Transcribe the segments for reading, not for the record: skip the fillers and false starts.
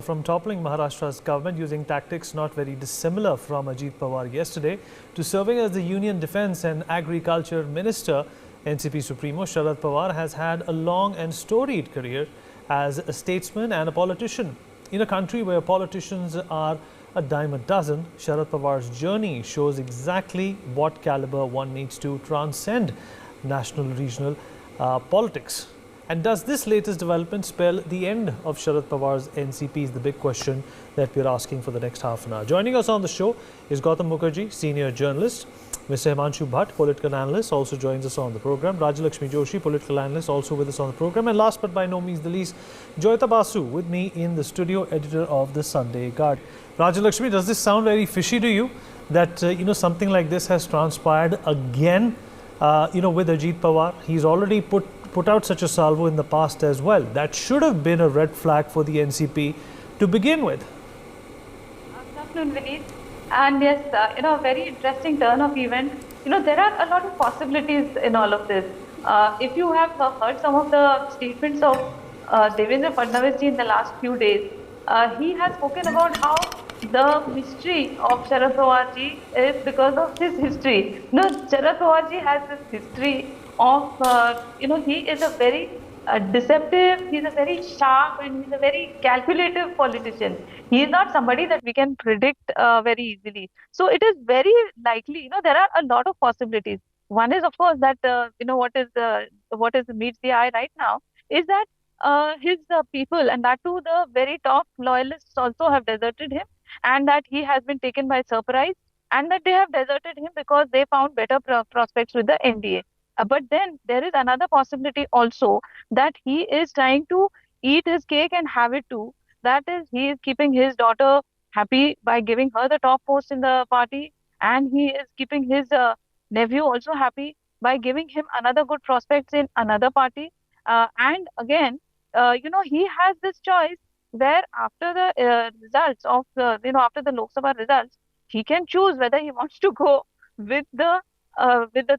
From toppling Maharashtra's government using tactics not very dissimilar from Ajit Pawar yesterday to serving as the Union Defence and Agriculture Minister, NCP Supremo Sharad Pawar has had a long and storied career as a statesman and a politician. In a country where politicians are a dime a dozen, Sharad Pawar's journey shows exactly what caliber one needs to transcend national regional politics. And does this latest development spell the end of Sharad Pawar's NCP is the big question that we're asking for the next half an hour. Joining us on the show is Gautam Mukherjee, senior journalist. Mr. Himanshu Bhatt, political analyst, also joins us on the program. Rajalakshmi Joshi, political analyst, also with us on the program. And last but by no means the least, Joyita Basu with me in the studio, editor of the Sunday Guard. Rajalakshmi, does this sound very fishy to you that, something like this has transpired again, with Ajit Pawar? He's already put out such a salvo in the past as well. That should have been a red flag for the NCP to begin with. Good afternoon, Vineet. And yes, a very interesting turn of events. There are a lot of possibilities in all of this. If you have heard some of the statements of Devendra Fadnavis ji in the last few days, he has spoken about how the mystery of Sharad Pawar ji is because of his history. Sharad Pawar ji has this history of, he is a very deceptive, he's a very sharp and he's a very calculative politician. He is not somebody that we can predict very easily. So it is very likely, there are a lot of possibilities. One is, of course, that, what meets the eye right now is that his people, and that too the very top loyalists also have deserted him, and that he has been taken by surprise, and that they have deserted him because they found better prospects with the NDA. But then there is another possibility also that he is trying to eat his cake and have it too. That is, he is keeping his daughter happy by giving her the top post in the party, and he is keeping his nephew also happy by giving him another good prospects in another party. And again, he has this choice where after the results of, after the Lok Sabha results, he can choose whether he wants to go with the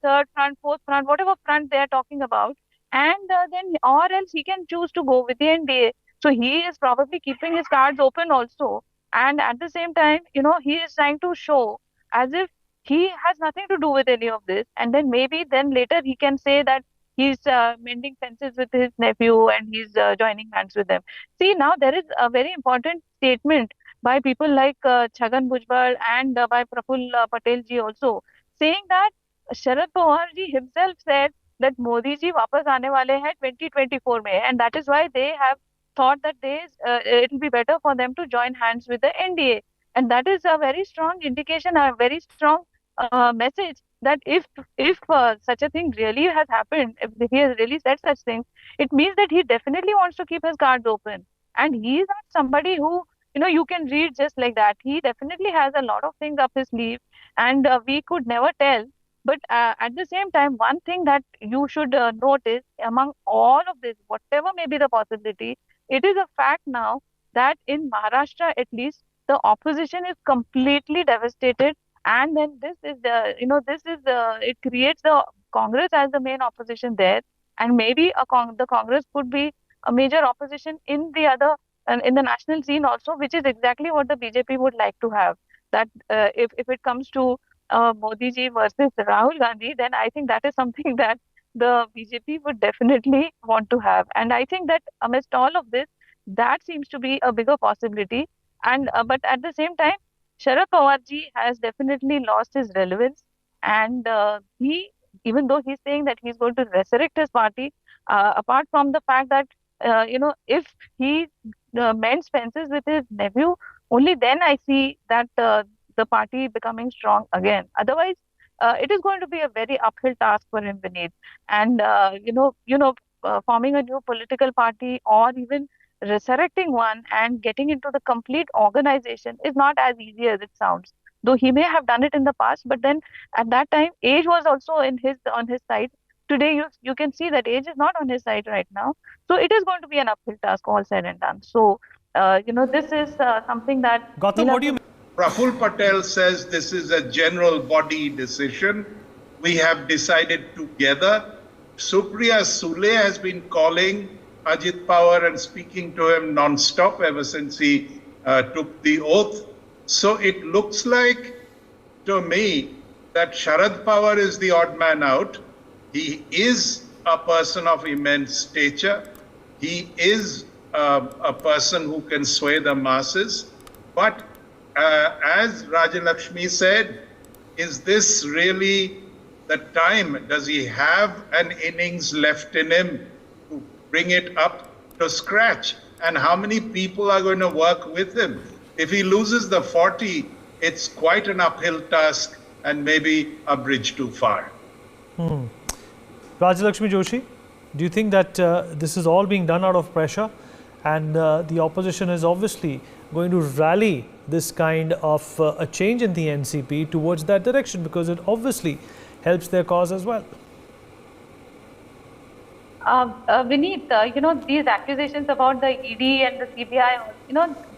third front, fourth front, whatever front they are talking about, and then or else he can choose to go with the NDA. So he is probably keeping his cards open also, and at the same time, he is trying to show as if he has nothing to do with any of this, and then maybe then later he can say that he's mending fences with his nephew and he's joining hands with them. See, now there is a very important statement by people like Chhagan Bhujbal and by Praful Patel ji also, saying that Sharad Pawar ji himself said that Modi ji वापस आने वाले हैं 2024 में, and that is why they have thought that it will be better for them to join hands with the NDA, and that is a very strong indication, a very strong message that if such a thing really has happened, if he has really said such things, it means that he definitely wants to keep his cards open, and he is not somebody who you can read just like that. He definitely has a lot of things up his sleeve, and we could never tell. But at the same time, one thing that you should notice among all of this, whatever may be the possibility, it is a fact now that in Maharashtra, at least, the opposition is completely devastated. And then this is it creates the Congress as the main opposition there. And maybe the Congress could be a major opposition in the other, in the national scene also, which is exactly what the BJP would like to have. That if it comes to Modi ji versus Rahul Gandhi, then I think that is something that the BJP would definitely want to have. And I think that amidst all of this, that seems to be a bigger possibility. And but at the same time, Sharad Pawar ji has definitely lost his relevance. And even though he's saying that he's going to resurrect his party, apart from the fact that, if he mends fences with his nephew, only then I see that the party becoming strong again. Otherwise, it is going to be a very uphill task for him, Vineet. And forming a new political party or even resurrecting one and getting into the complete organization is not as easy as it sounds. Though he may have done it in the past, but then at that time, age was also on his side. Today, you can see that age is not on his side right now. So it is going to be an uphill task, all said and done. So, this is something that... Gautam, what do you mean? Praful Patel says this is a general body decision. We have decided together. Supriya Sule has been calling Ajit Pawar and speaking to him non-stop ever since he took the oath. So it looks like to me that Sharad Pawar is the odd man out. He is a person of immense stature. He is a person who can sway the masses. But as Rajalakshmi said, is this really the time? Does he have an innings left in him to bring it up to scratch? And how many people are going to work with him? If he loses the 40, it's quite an uphill task and maybe a bridge too far. Rajalakshmi Joshi, do you think that this is all being done out of pressure, and the opposition is obviously going to rally this kind of a change in the NCP towards that direction, because it obviously helps their cause as well? Vineet, these accusations about the ED and the CBI,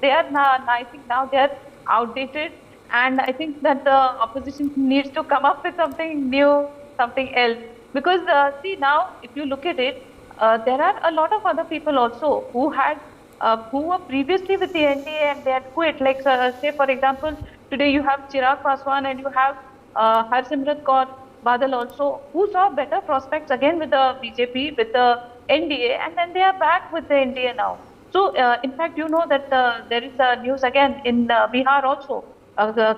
they are now, I think now they are outdated, and I think that the opposition needs to come up with something new, something else. Because see, now if you look at it, there are a lot of other people also who were previously with the NDA and they had quit. Like say for example, today you have Chirag Paswan and you have Harsimrat Kaur Badal also, who saw better prospects again with the BJP, with the NDA, and then they are back with the NDA now. So in fact, you know that there is news again in Bihar also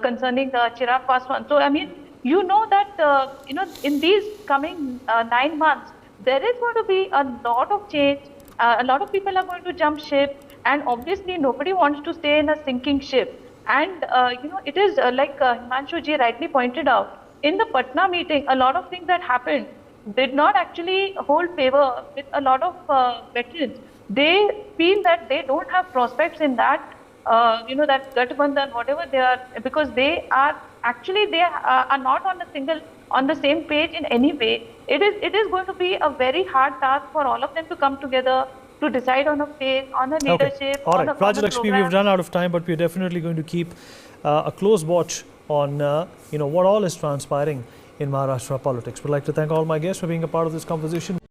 concerning Chirag Paswan. So I mean, you know that in these coming 9 months, there is going to be a lot of change. A lot of people are going to jump ship, and obviously nobody wants to stay in a sinking ship. And it is like Himanshu ji rightly pointed out, in the Patna meeting, a lot of things that happened did not actually hold favor with a lot of veterans. They feel that they don't have prospects in that, that Gathbandhan, whatever they are, because they are actually are not on the same page in any way. It is going to be a very hard task for all of them to come together to decide on a face, on a leadership. Okay. All right, Rajalakshmi, we've run out of time, but we're definitely going to keep a close watch on what all is transpiring in Maharashtra politics. We'd like to thank all my guests for being a part of this conversation.